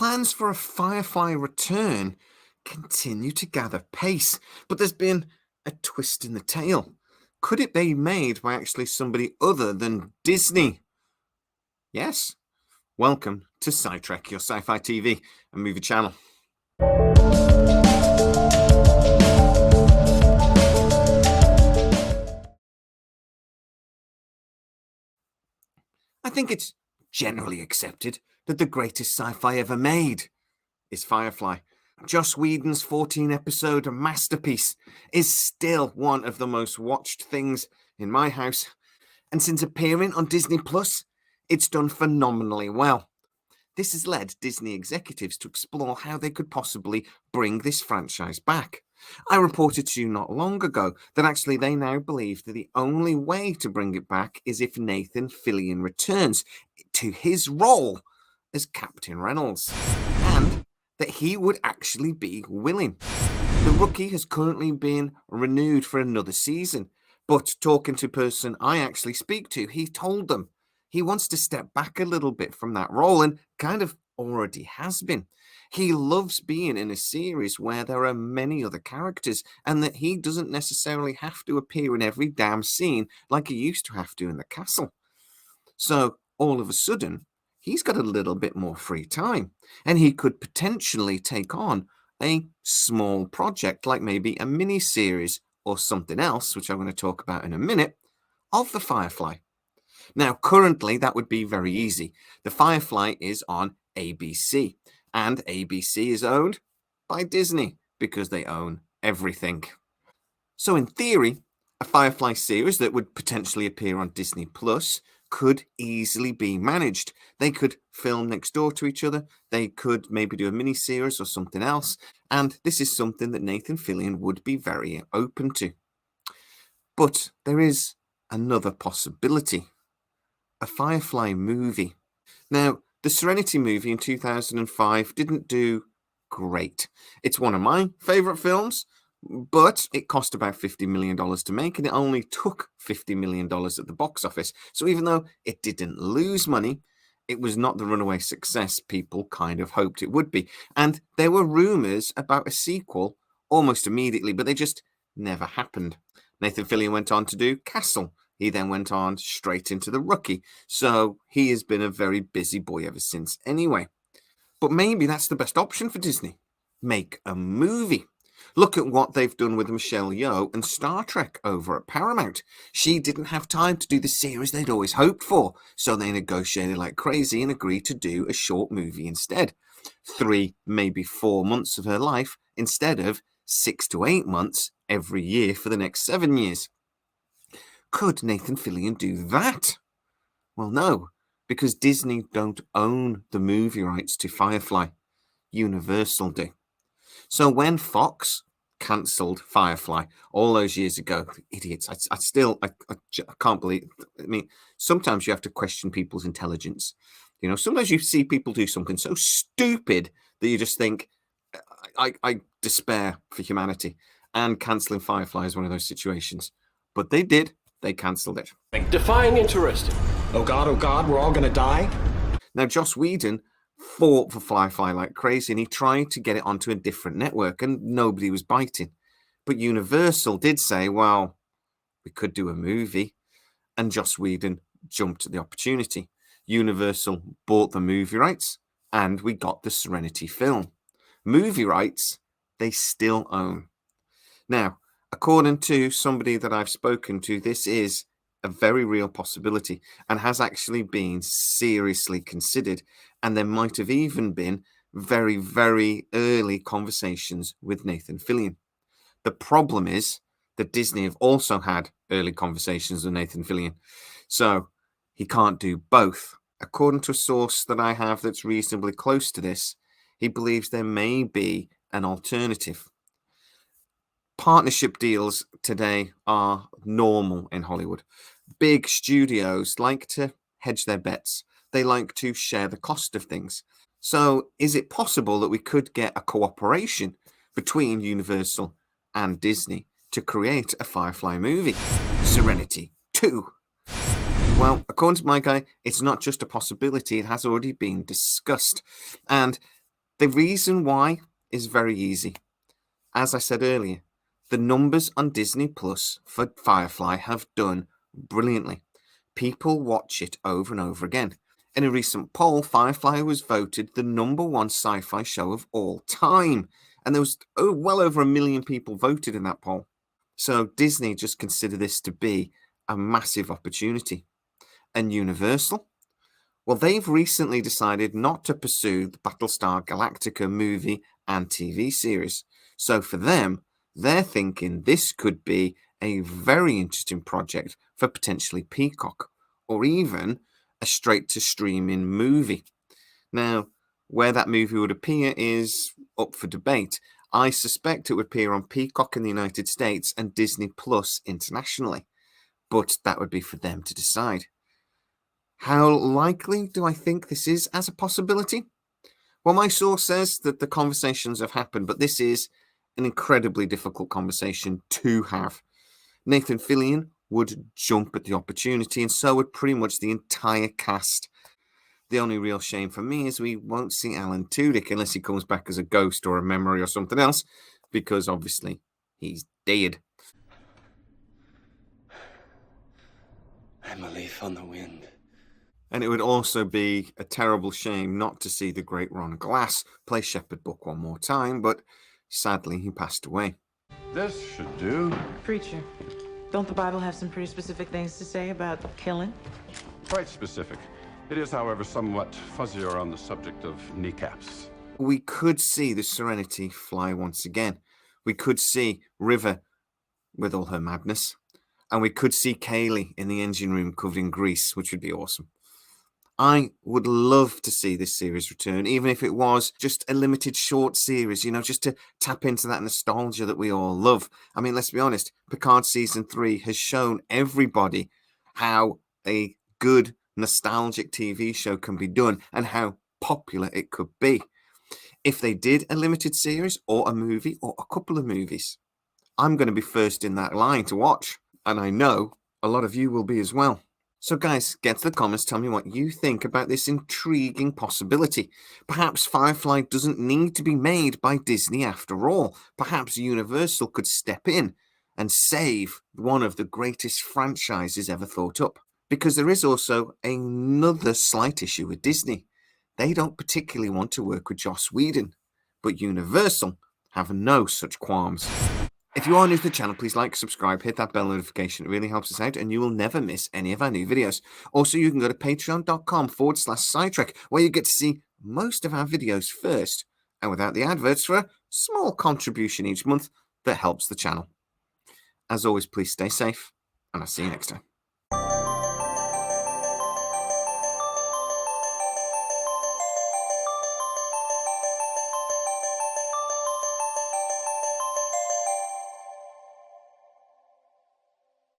Plans for a Firefly return continue to gather pace, but there's been a twist in the tale. Could it be made by actually somebody other than Disney? Yes. Welcome to Scitrek, your sci-fi TV and movie channel. I think it's generally accepted that the greatest sci-fi ever made is Firefly. Joss Whedon's 14-episode masterpiece is still one of the most watched things in my house, and since appearing on Disney Plus, it's done phenomenally well. This has led Disney executives to explore how they could possibly bring this franchise back. I reported to you not long ago that actually they now believe that the only way to bring it back is if Nathan Fillion returns to his role as Captain Reynolds, and that he would actually be willing. The rookie has currently been renewed for another season, but talking to a person I actually speak to, he told them he wants to step back a little bit from that role and kind of already has been. He loves being in a series where there are many other characters and that he doesn't necessarily have to appear in every damn scene like he used to have to in the castle. So all of a sudden, he's got a little bit more free time and he could potentially take on a small project like maybe a mini series or something else, which I'm going to talk about in a minute, of the Firefly. Now, currently, that would be very easy. The Firefly is on ABC, and ABC is owned by Disney because they own everything. So in theory, a Firefly series that would potentially appear on Disney Plus could easily be managed. They could film next door to each other. They could maybe do a mini series or something else. And this is something that Nathan Fillion would be very open to. But there is another possibility. A Firefly movie. Now, the Serenity movie in 2005 didn't do great. It's one of my favorite films, but it cost about $50 million to make, and it only took $50 million at the box office. So even though it didn't lose money, it was not the runaway success people kind of hoped it would be. And there were rumors about a sequel almost immediately, but they just never happened. Nathan Fillion went on to do Castle. He then went on straight into The Rookie. So he has been a very busy boy ever since anyway. But maybe that's the best option for Disney. Make a movie. Look at what they've done with Michelle Yeoh and Star Trek over at Paramount. She didn't have time to do the series they'd always hoped for, so they negotiated like crazy and agreed to do a short movie instead. 3, maybe 4 months of her life instead of 6 to 8 months every year for the next 7 years. Could Nathan Fillion do that? Well, no, because Disney don't own the movie rights to Firefly. Universal do. So when Fox cancelled Firefly all those years ago, idiots, I can't believe. I mean, sometimes you have to question people's intelligence. You know, sometimes you see people do something so stupid that you just think, I despair for humanity. And cancelling Firefly is one of those situations. But they did. They cancelled it. Defying interesting. Oh God, we're all going to die? Now, Joss Whedon fought for Firefly like crazy, and he tried to get it onto a different network, and nobody was biting. But Universal did say, well, we could do a movie, and Joss Whedon jumped at the opportunity. Universal bought the movie rights, and we got the Serenity film. Movie rights, they still own. Now, according to somebody that I've spoken to, this is a very real possibility and has actually been seriously considered. And there might have even been very, very early conversations with Nathan Fillion. The problem is that Disney have also had early conversations with Nathan Fillion. So he can't do both. According to a source that I have that's reasonably close to this, he believes there may be an alternative. Partnership deals today are normal in Hollywood. Big studios like to hedge their bets. They like to share the cost of things. So is it possible that we could get a cooperation between Universal and Disney to create a Firefly movie? Serenity 2. Well, according to my guy, it's not just a possibility. It has already been discussed. And The reason why is very easy. As I said earlier, the numbers on Disney Plus for Firefly have done brilliantly. People watch it over and over again. In a recent poll, Firefly was voted the #1 sci-fi show of all time. And there was well over 1 million people voted in that poll. So Disney just consider this to be a massive opportunity. And Universal? Well, they've recently decided not to pursue the Battlestar Galactica movie and TV series. So for them, they're thinking this could be a very interesting project for potentially Peacock, or even a straight-to-streaming movie. Now, where that movie would appear is up for debate. I suspect it would appear on Peacock in the United States and Disney Plus internationally, but that would be for them to decide. How likely do I think this is as a possibility? Well, my source says that the conversations have happened, but this is an incredibly difficult conversation to have. Nathan Fillion would jump at the opportunity, and so would pretty much the entire cast. The only real shame for me is we won't see Alan Tudyk unless he comes back as a ghost or a memory or something else, because obviously he's dead. I'm a leaf on the wind. And it would also be a terrible shame not to see the great Ron Glass play Shepherd Book one more time, but sadly he passed away. This should do. Preacher, don't the Bible have some pretty specific things to say about killing? Quite specific. It is, however, somewhat fuzzier on the subject of kneecaps. We could see the Serenity fly once again. We could see River with all her madness. And we could see Kaylee in the engine room covered in grease, which would be awesome. I would love to see this series return, even if it was just a limited short series, just to tap into that nostalgia that we all love. I mean, let's be honest, Picard Season 3 has shown everybody how a good nostalgic TV show can be done and how popular it could be. If they did a limited series or a movie or a couple of movies, I'm going to be first in that line to watch. And I know a lot of you will be as well. So guys, get to the comments, tell me what you think about this intriguing possibility. Perhaps Firefly doesn't need to be made by Disney after all. Perhaps Universal could step in and save one of the greatest franchises ever thought up. Because there is also another slight issue with Disney. They don't particularly want to work with Joss Whedon, but Universal have no such qualms. If you are new to the channel, please like, subscribe, hit that bell notification. It really helps us out and you will never miss any of our new videos. Also, you can go to patreon.com/Scitrek, where you get to see most of our videos first and without the adverts for a small contribution each month that helps the channel. As always, please stay safe and I'll see you next time.